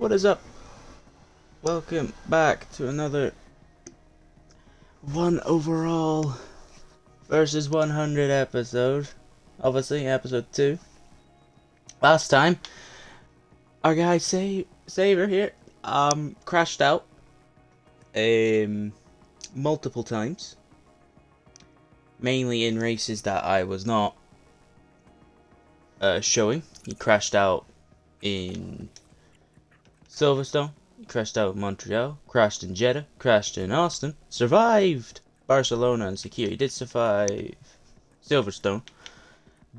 What is up? Welcome back to another one overall versus 100 episode. Obviously, episode 2. Last time, our guy Saber here crashed out multiple times. Mainly in races that I was not showing. He crashed out in Silverstone, crashed out in Montreal, crashed in Jeddah, crashed in Austin, survived Barcelona and Sakir. He did survive Silverstone,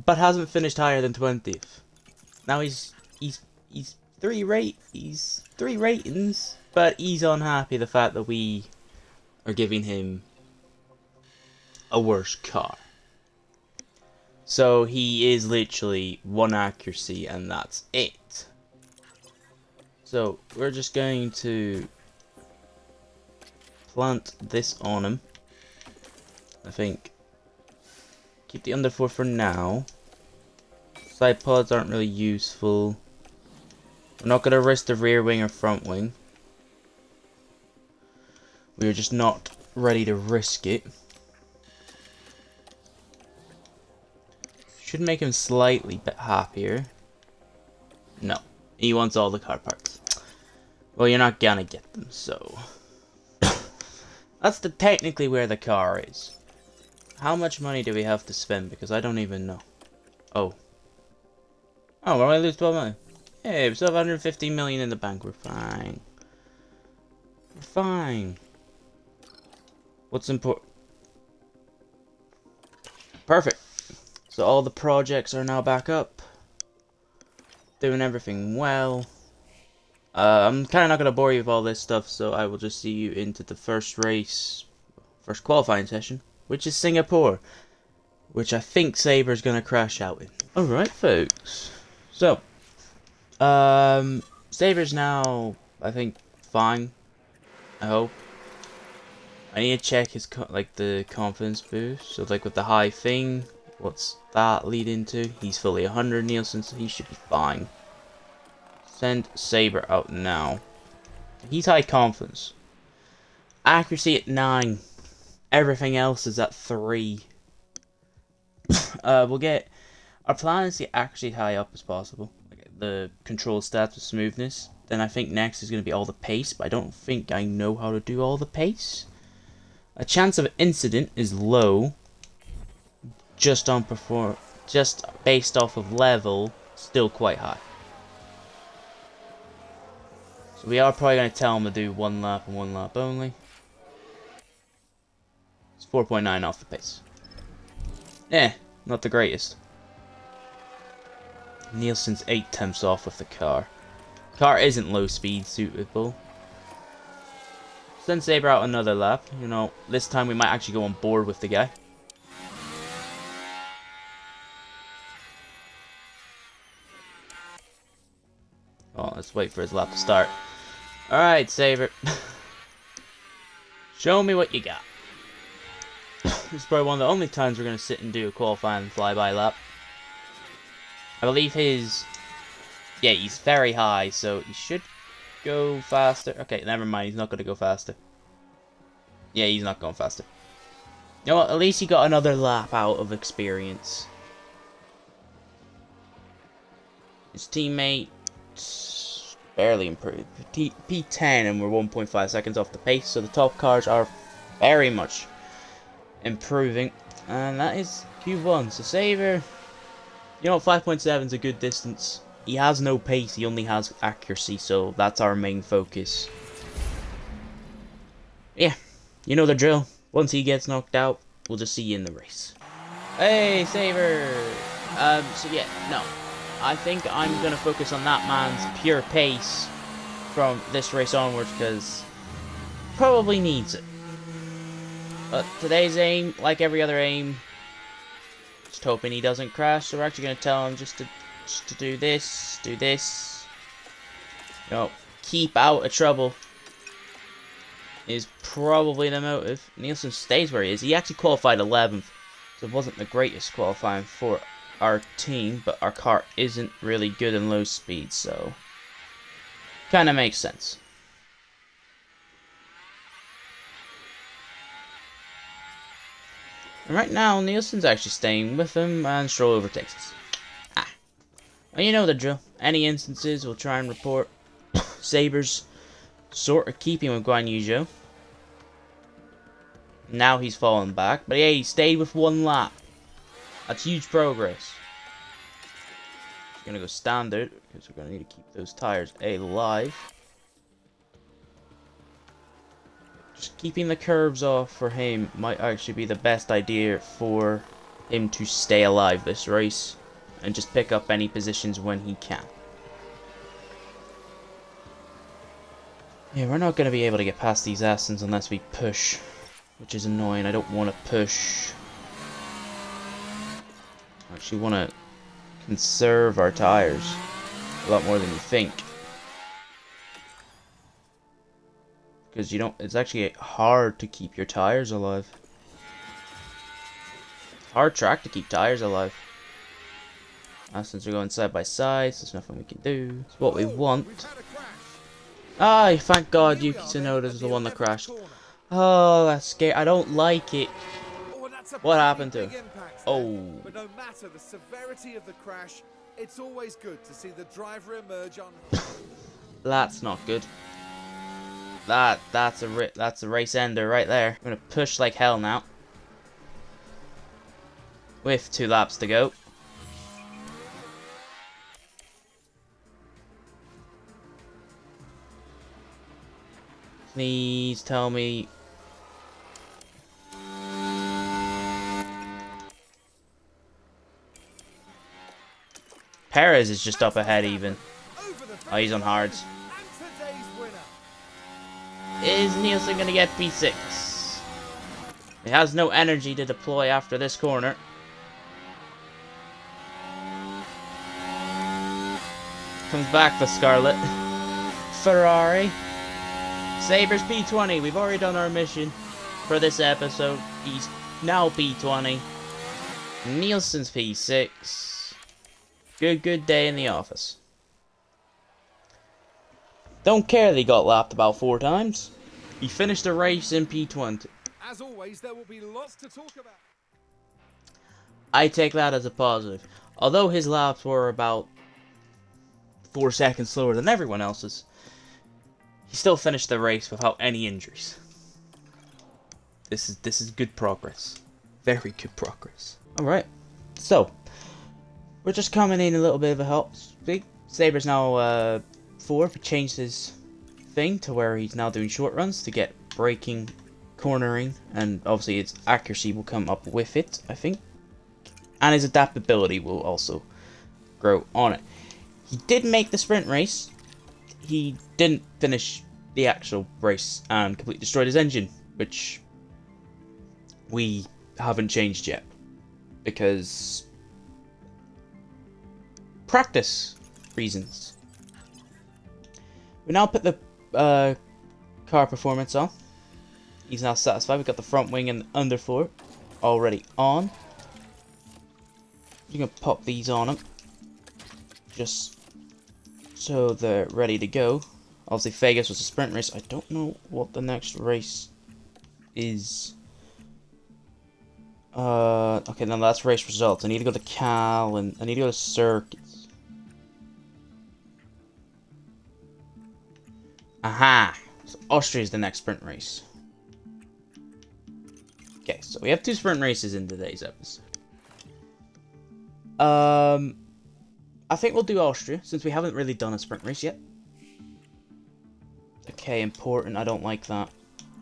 but hasn't finished higher than 20th. Now he's three ratings, but he's unhappy the fact that we are giving him a worse car. So he is literally 1 accuracy and that's it. So we're just going to plant this on him. I think keep the underfoot for now. Side pods aren't really useful. We're not going to risk the rear wing or front wing. We're just not ready to risk it. Should make him slightly bit happier. No, he wants all the car parts. Well, you're not gonna get them, so that's technically where the car is. How much money do we have to spend? Because I don't even know. Oh, we're only lose 12 million. Hey, we still have 150 million in the bank. We're fine. We're fine. What's important? Perfect. So all the projects are now back up. Doing everything well. I'm kind of not going to bore you with all this stuff, so I will just see you into the first race, first qualifying session, which is Singapore, which I think Saber's going to crash out in. Alright, folks. So, Saber's now, I think, fine. I hope. I need to check his, the confidence boost. So, with the high thing, what's that lead into? He's fully 100 Nielsen, so he should be fine. Send Saber out now. He's high confidence. Accuracy at 9. Everything else is at 3. We'll get... Our plan is to get accuracy high up as possible. The control stats with smoothness. Then I think next is going to be all the pace, but I don't think I know how to do all the pace. A chance of incident is low. Just based off of level, still quite high. So we are probably going to tell him to do 1 lap and 1 lap only. It's 4.9 off the pace. Not the greatest. Nielsen's 8 tenths off with the car. Car isn't low speed suitable. Send Saber out another lap. You know, this time we might actually go on board with the guy. Oh, let's wait for his lap to start. Alright, Saber. Show me what you got. This is probably one of the only times we're going to sit and do a qualifying flyby lap. I believe his... Yeah, he's very high, so he should go faster. Okay, never mind, he's not going to go faster. Yeah, he's not going faster. You know what, at least he got another lap out of experience. His teammate... barely improved. P10 and we're 1.5 seconds off the pace, so the top cars are very much improving. And that is Q1. So Saber, you know, 5.7 is a good distance. He has no pace, he only has accuracy, so that's our main focus. Yeah, you know the drill. Once he gets knocked out, we'll just see you in the race. Hey, Saber! So yeah, no. I think I'm going to focus on that man's pure pace from this race onwards, because probably needs it. But today's aim, like every other aim, just hoping he doesn't crash, so we're actually going to tell him just to do this, you know, keep out of trouble is probably the motive. Nielsen stays where he is. He actually qualified 11th, so it wasn't the greatest qualifying for our team, but our car isn't really good in low speed, so Kind of makes sense. And right now, Nielsen's actually staying with him, and Stroll overtakes us. Well, you know the drill. Any instances, we'll try and report. Sabers sort of keeping with Guan Yu Zhou. Now he's fallen back, but yeah, he stayed with 1 lap. That's huge progress. We're gonna go standard, because we're gonna need to keep those tires alive. Just keeping the curves off for him might actually be the best idea for him to stay alive this race. And just pick up any positions when he can. Yeah, we're not going to be able to get past these Astons unless we push. Which is annoying. I don't want to push. I actually want to conserve our tires. A lot more than you think. Because you don't... It's actually hard to keep your tires alive. Hard track to keep tires alive. Since we're going side by side, so there's nothing we can do. It's what we want. Ah, thank God Yuki Tsunoda is the one that crashed. Oh, that's scary. I don't like it. What happened to him? Oh. But no matter the severity of the crash, it's always good to see the driver emerge on. That's not good. That's a race ender right there. I'm gonna push like hell now. With 2 laps to go. Please tell me. Perez is just up ahead even. Oh, he's on hards. Is Nielsen going to get P6? He has no energy to deploy after this corner. Comes back the Scarlet. Ferrari. Sabers P20. We've already done our mission for this episode. He's now P20. Nielsen's P6. Good day in the office. Don't care that he got lapped about 4 times. He finished the race in P20. As always, there will be lots to talk about. I take that as a positive. Although his laps were about 4 seconds slower than everyone else's, he still finished the race without any injuries. This is good progress. Very good progress. Alright, so we're just coming in a little bit of a help. Saber's now 4. We changed his thing to where he's now doing short runs to get braking, cornering, and obviously its accuracy will come up with it, I think. And his adaptability will also grow on it. He did make the sprint race. He didn't finish the actual race and completely destroyed his engine, which we haven't changed yet because practice reasons. We now put the car performance on. He's now satisfied. We've got the front wing and underfloor already on. You can pop these on him just so they're ready to go. Obviously, Vegas was a sprint race. I don't know what the next race is. Okay, now that's race results. I need to go to Cal and I need to go to circuits. Aha! So Austria is the next sprint race. Okay, so we have 2 sprint races in today's episode. I think we'll do Austria since we haven't really done a sprint race yet. Okay, important. I don't like that.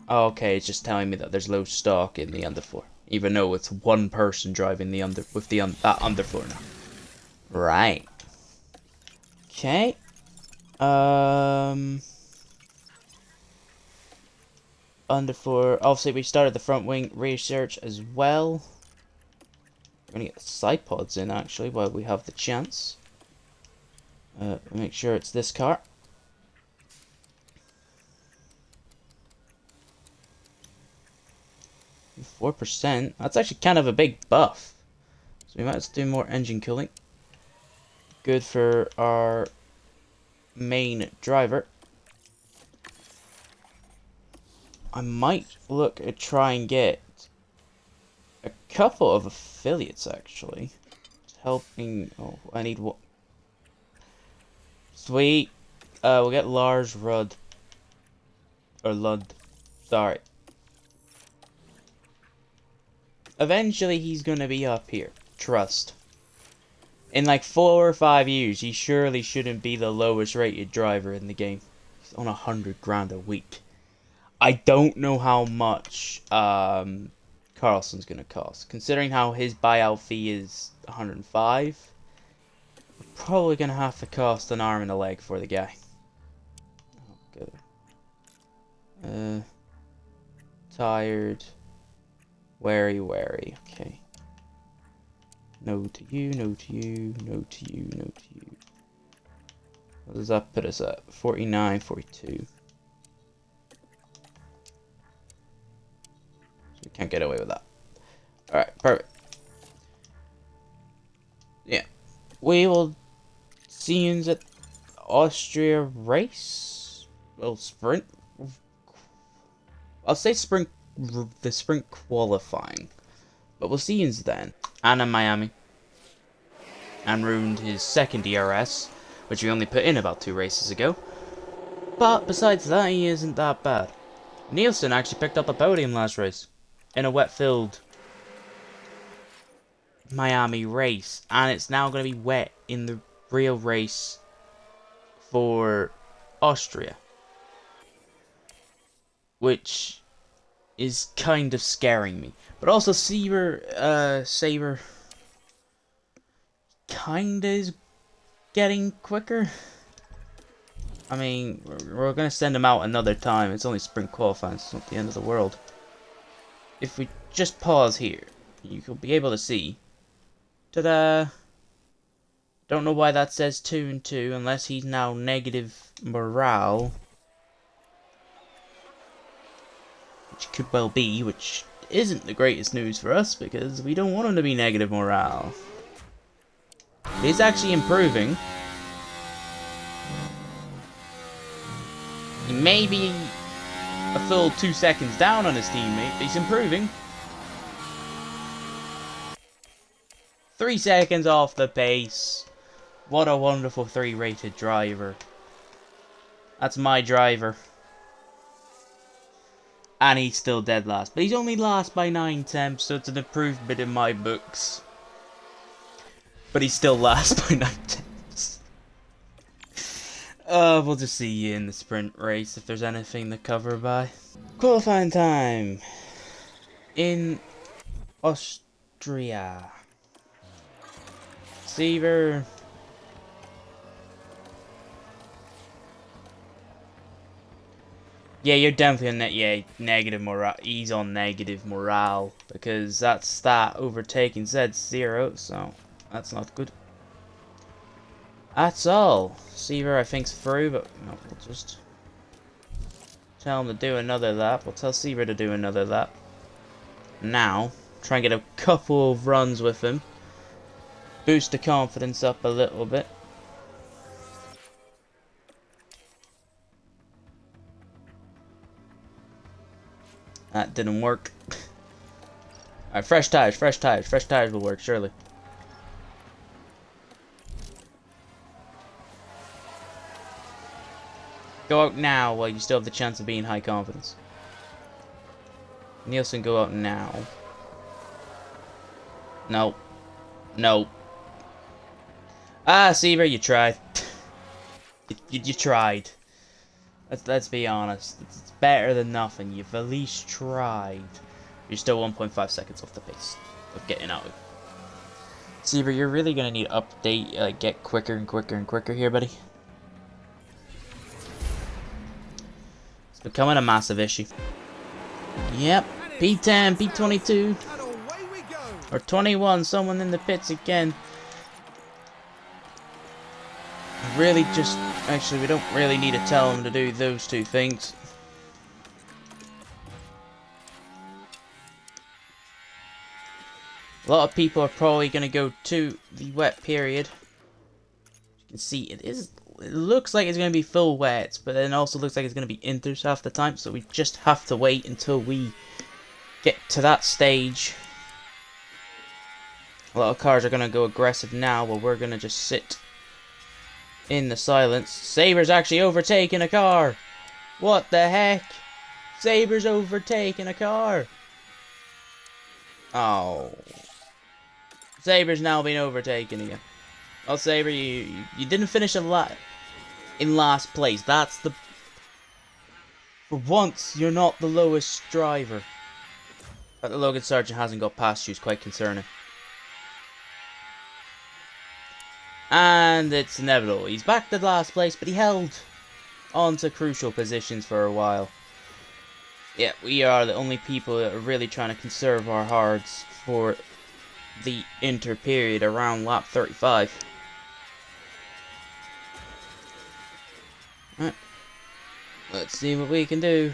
Oh, okay, it's just telling me that there's low stock in the underfloor, even though it's 1 person driving the that underfloor now. Right. Okay. Underfloor. Obviously, we started the front wing research as well. We're gonna get the side pods in actually while we have the chance. Make sure it's this car. %. That's actually kind of a big buff. So we might have to do more engine cooling. Good for our main driver. I might look at try and get a couple of affiliates actually. Helping. Oh, I need one. Sweet. We'll get Lars Rudd. Or Lund. Sorry. Eventually he's gonna be up here. Trust. In like 4 or 5 years, he surely shouldn't be the lowest rated driver in the game. He's on 100 grand a week. I don't know how much Carlson's gonna cost. Considering how his buyout fee is 105, we're probably gonna have to cost an arm and a leg for the guy. Oh, good. Tired. Wary. Okay. No to you, no to you, no to you, no to you. What does that put us at? 49, 42. So we can't get away with that. Alright, perfect. Yeah. We will see you at Austria race? Well, sprint? I'll say sprint, the sprint qualifying. But we'll see you then. And in Miami. And ruined his second DRS, which we only put in about 2 races ago. But besides that, he isn't that bad. Nielsen actually picked up a podium last race. In a wet-filled Miami race. And it's now going to be wet in the real race for Austria. Which is kind of scaring me. But also Saber kinda is getting quicker. I mean, we're gonna send him out another time. It's only sprint qualifying, so it's not the end of the world. If we just pause here, you will be able to see. Ta-da! Don't know why that says 2 and 2, unless he's now negative morale. Which could well be, which isn't the greatest news for us, because we don't want him to be negative morale. He's actually improving. He may be a full 2 seconds down on his teammate, but he's improving. 3 seconds off the pace. What a wonderful 3 rated driver. That's my driver. And he's still dead last. But he's only last by 9 tenths, so it's an improvement in my books. But he's still last by 9 tenths. We'll just see you in the sprint race if there's anything to cover by. Qualifying time. In Austria. Seaver. Yeah, you're definitely on negative morale. He's on negative morale because that stat overtaking said 0, so that's not good. That's all. Seaver, I think's through, but no, we'll just tell him to do another lap. We'll tell Seaver to do another lap. Now, try and get a couple of runs with him. Boost the confidence up a little bit. That didn't work. Alright, fresh tires will work, surely. Go out now while you still have the chance of being high confidence. Nielsen, go out now. No. No. Ah, Seaver, you tried. you tried. Let's be honest. It's better than nothing. You've at least tried. You're still 1.5 seconds off the pace of getting out. Seaver, you're really gonna need to update, get quicker and quicker and quicker here, buddy. It's becoming a massive issue. Yep, P10, P22, or 21. Someone in the pits again. Really just... Actually, we don't really need to tell them to do those 2 things. A lot of people are probably going to go to the wet period. You can see it is it looks like it's going to be full wet, but then also looks like it's going to be inters half the time, so we just have to wait until we get to that stage. A lot of cars are going to go aggressive now, while we're going to just sit in the silence. Saber's actually overtaking a car! What the heck? Saber's overtaking a car! Oh. Saber's now been overtaken again. Well, Saber, you didn't finish in last place. That's the... For once, you're not the lowest driver. But the Logan Sargent hasn't got past you is quite concerning. And it's inevitable. He's back to last place, but he held on to crucial positions for a while. Yeah, we are the only people that are really trying to conserve our hards for the inter period around lap 35. Alright. Let's see what we can do.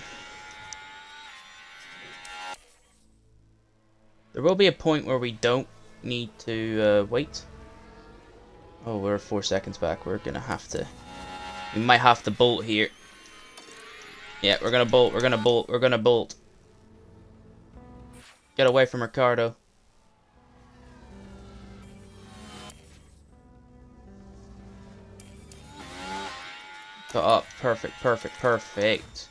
There will be a point where we don't need to wait. Oh, we're 4 seconds back. We're gonna have to... We might have to bolt here. Yeah, we're gonna bolt, we're gonna bolt, we're gonna bolt. Get away from Ricardo. Got up. Perfect, perfect, perfect.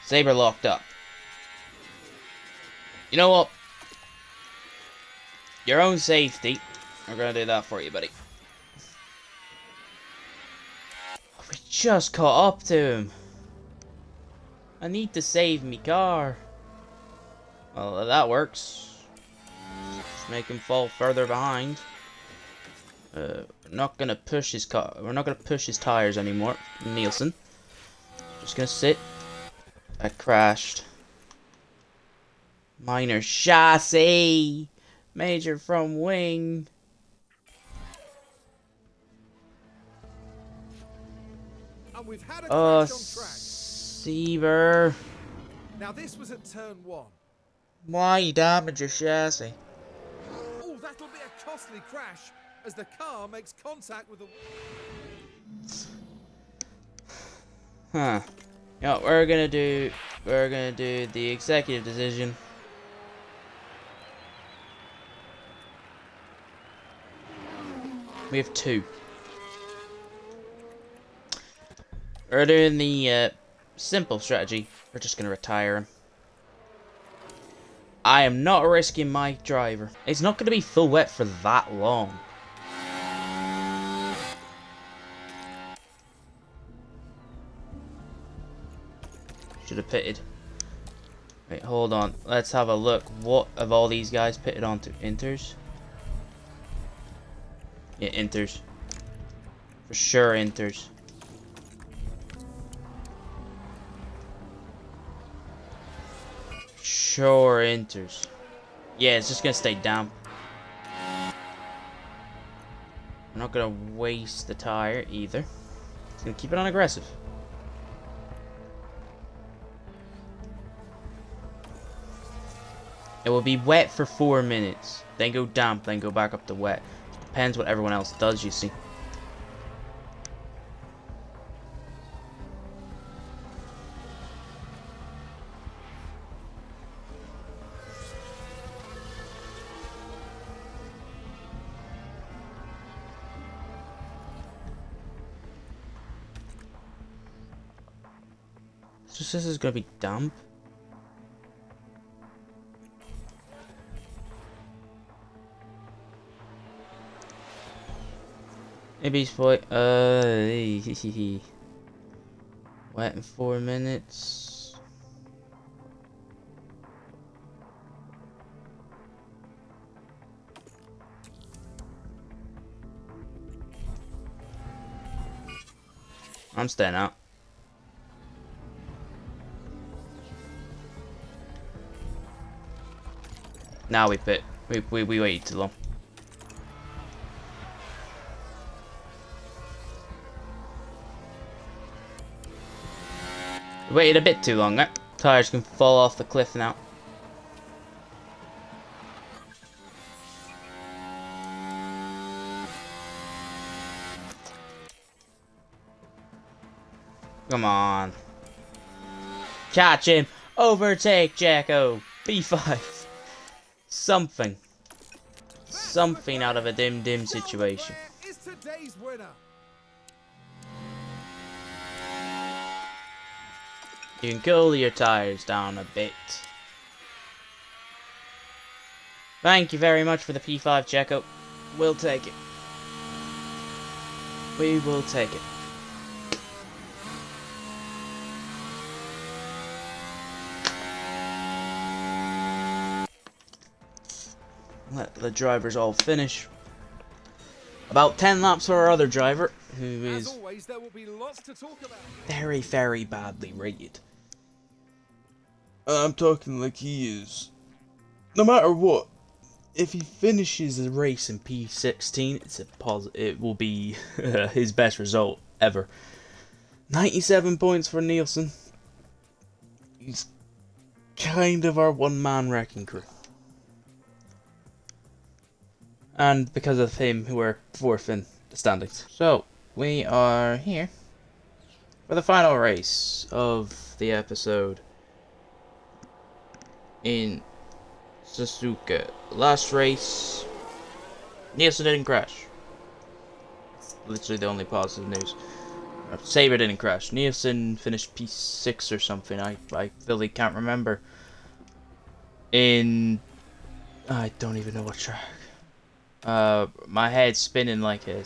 Saber locked up. You know what? Your own safety. We're gonna do that for you, buddy. We just caught up to him. I need to save me car. Well, that works. Just make him fall further behind. We're not gonna push his car. We're not gonna push his tires anymore, Nielsen. Just gonna sit. I crashed. Minor chassis. Major from wing. And we've had a crash on track. Saber. Now this was at turn 1. Why you damage your chassis? Oh, that'll be a costly crash as the car makes contact with the... Huh. You know what we're gonna do? We're gonna do the executive decision. We have 2. We're doing the simple strategy. We're just gonna retire him. I am not risking my driver. It's not gonna be full wet for that long. Should have pitted. Wait, hold on. Let's have a look. What of all these guys pitted onto inters? Yeah, inters. For sure, inters. Sure, inters. Yeah, it's just gonna stay damp. I'm not gonna waste the tire either. It's gonna keep it on aggressive. It will be wet for 4 minutes, then go damp, then go back up to wet. Depends what everyone else does, you see. So this is gonna be damp. Maybe he's wet in 4 minutes. I'm staying out. Now we pit. We waited too long. We waited a bit too long. That tires can fall off the cliff now. come on. Catch him. Overtake Jacko. P5. Something. Something out of a dim situation. Is today's winner. You can cool your tires down a bit. Thank you very much for the P5, Jacko. We'll take it. We will take it. Let the drivers all finish. About 10 laps for our other driver, who is As always, there will be lots to talk about. very, very badly rated. I'm talking like he is. No matter what, if he finishes The race in P16, it will be his best result ever. 97 points for Nielsen. He's kind of our one-man wrecking crew. And because of him, we're fourth in the standings. So, we are here for the final race of the episode in Suzuka. Last race, Nielsen didn't crash. It's literally the only positive news. Saber didn't crash. Nielsen finished P6 or something. I really can't remember. I don't even know what track. My head's spinning like a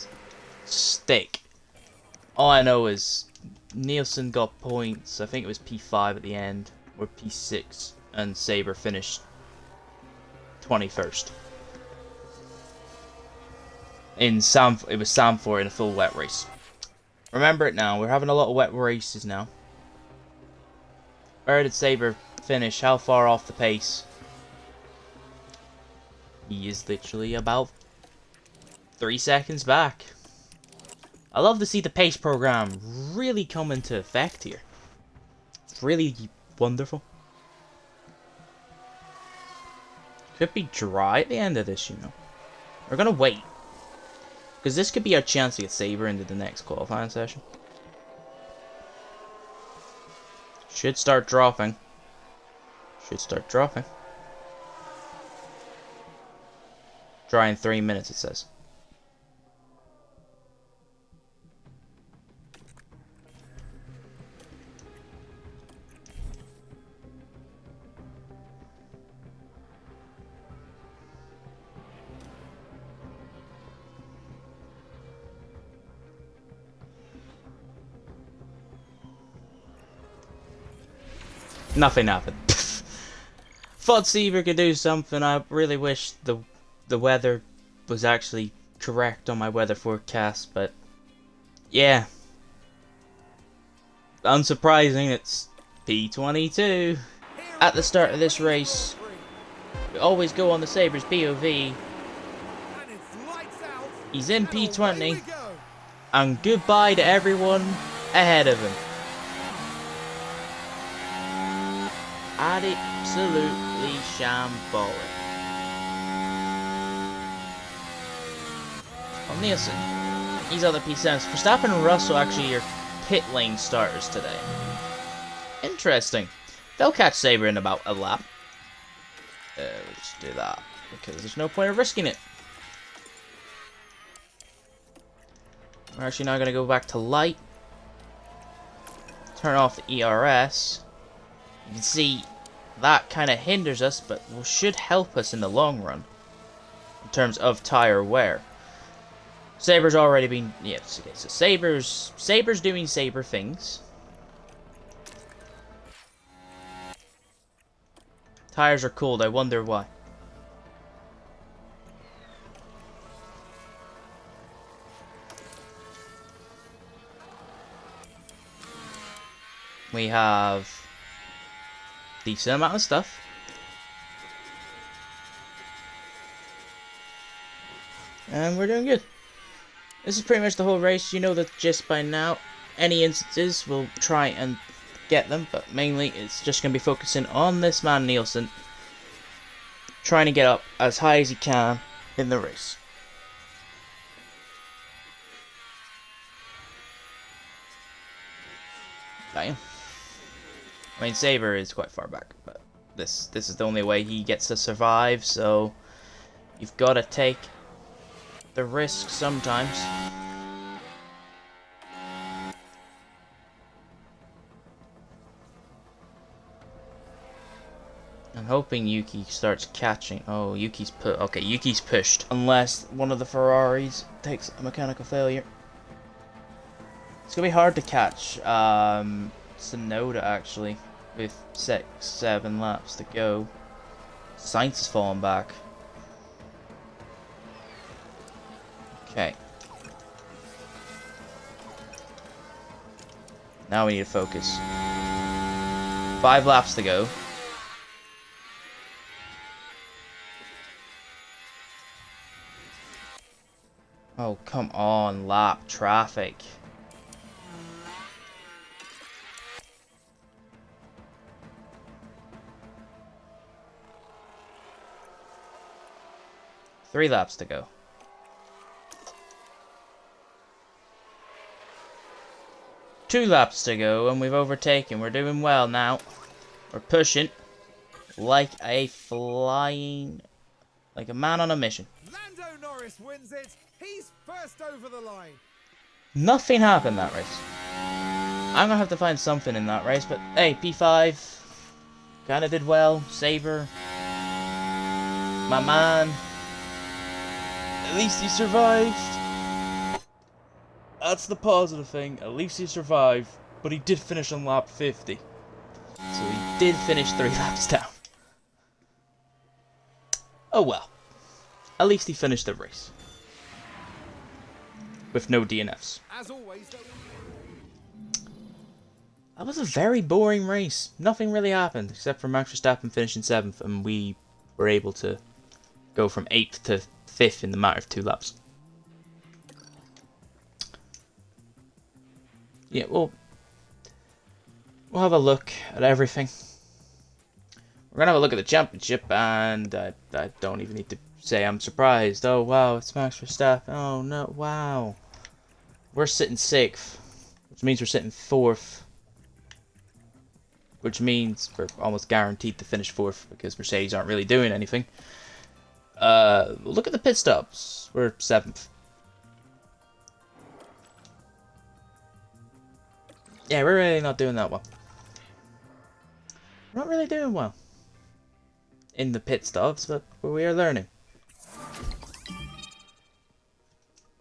stick. All I know is Nielsen got points. I think it was P5 at the end, or P6, and Saber finished 21st. It was Samfor in a full wet race. Remember it now. We're having a lot of wet races now. Where did Saber finish? How far off the pace? He is literally about 3 seconds back. I love to see the pace program really come into effect here. It's really wonderful. Could be dry at the end of this, you know. We're gonna wait, because this could be our chance to get Saber into the next qualifying session. Should start dropping. Dry in 3 minutes, it says. Nothing happened. Thought Saber could do something. I really wish the weather was actually correct on my weather forecast, but yeah. Unsurprising, it's P22. At the start of this race, we always go on the Saber's POV. And it's lights out. He's in And away P20, we go. and goodbye to everyone ahead of him. Absolutely shambolic. Well, Nielsen, these other P7s. Verstappen and Russell actually are pit lane starters today. Interesting. They'll catch Saber in about a lap. Let's do that, because there's no point of risking it. We're actually now going to go back to light. Turn off the ERS. You can see that kind of hinders us, but should help us in the long run in terms of tire wear. Saber's already been, yes, okay, so Saber's doing Saber things. Tires are cold, I wonder why. We have decent amount of stuff. And we're doing good. This is pretty much the whole race. You know the gist by now. Any instances, we'll try and get them, but mainly it's just going to be focusing on this man Nielsen, trying to get up as high as he can in the race. I mean, Saber is quite far back, but this is the only way he gets to survive, so you've got to take the risk sometimes. I'm hoping Yuki starts catching. Oh, Yuki's Yuki's pushed. Unless one of the Ferraris takes a mechanical failure. It's gonna be hard to catch Tsunoda actually, with 6-7 laps to go. Sainz has fallen back. Okay. Now we need to focus. 5 laps to go. Oh, come on, lap traffic. Three laps to go. Two laps to go, and we've overtaken. We're doing well now. We're pushing like a man on a mission. Lando Norris wins it. He's first over the line. Nothing happened that race. I'm gonna have to find something in that race, but hey, P5 kinda did well. Saber, my man. At least he survived. That's the positive thing. At least he survived. But he did finish on lap 50. So he did finish 3 laps down. Oh well. At least he finished the race. With no DNFs. As always, That was a very boring race. Nothing really happened, except for Max Verstappen finishing 7th, and we were able to go from 8th to 5th in the matter of 2 laps. Yeah, we'll have a look at everything. We're gonna have a look at the championship, and I don't even need to say I'm surprised. Oh wow, it's Max Verstappen. Oh no, wow. We're sitting 6th, which means we're sitting 4th. Which means we're almost guaranteed to finish 4th because Mercedes aren't really doing anything. Look at the pit stops. We're 7th. Yeah, we're really not doing that well. We're not really doing well in the pit stops, but we are learning.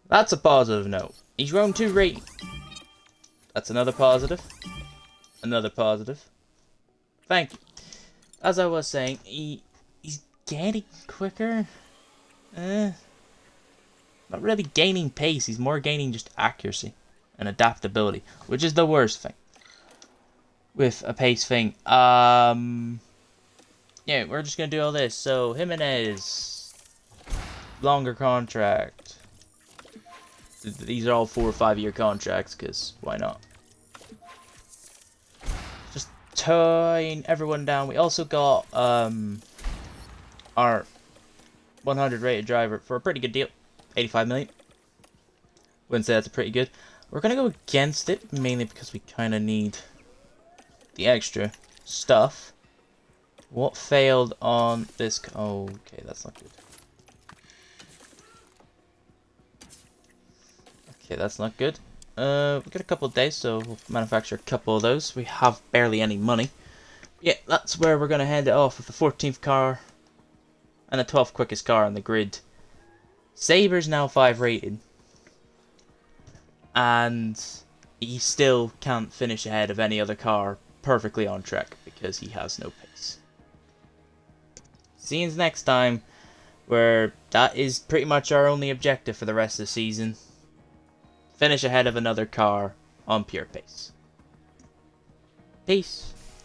That's a positive note. He's grown 2 rating. That's another positive. Another positive. Thank you. As I was saying, he's getting quicker. Not really gaining pace. He's more gaining just accuracy and adaptability, which is the worst thing with a pace thing. Yeah, we're just gonna do all this. So Jimenez, longer contract. These are all 4 or 5 year contracts, because why not? Just tying everyone down. We also got our 100 rated driver for a pretty good deal, 85 million. Wouldn't say that's a pretty good. We're gonna go against it mainly because we kind of need the extra stuff. What failed on this? Oh, okay, that's not good. Okay, that's not good. We've got a couple of days, so we'll manufacture a couple of those. We have barely any money. Yeah, that's where we're going to hand it off with the 14th car and the 12th quickest car on the grid. Saber's now 5 rated. And he still can't finish ahead of any other car perfectly on track because he has no pace. See you next time, where that is pretty much our only objective for the rest of the season. Finish ahead of another car on pure pace. Peace.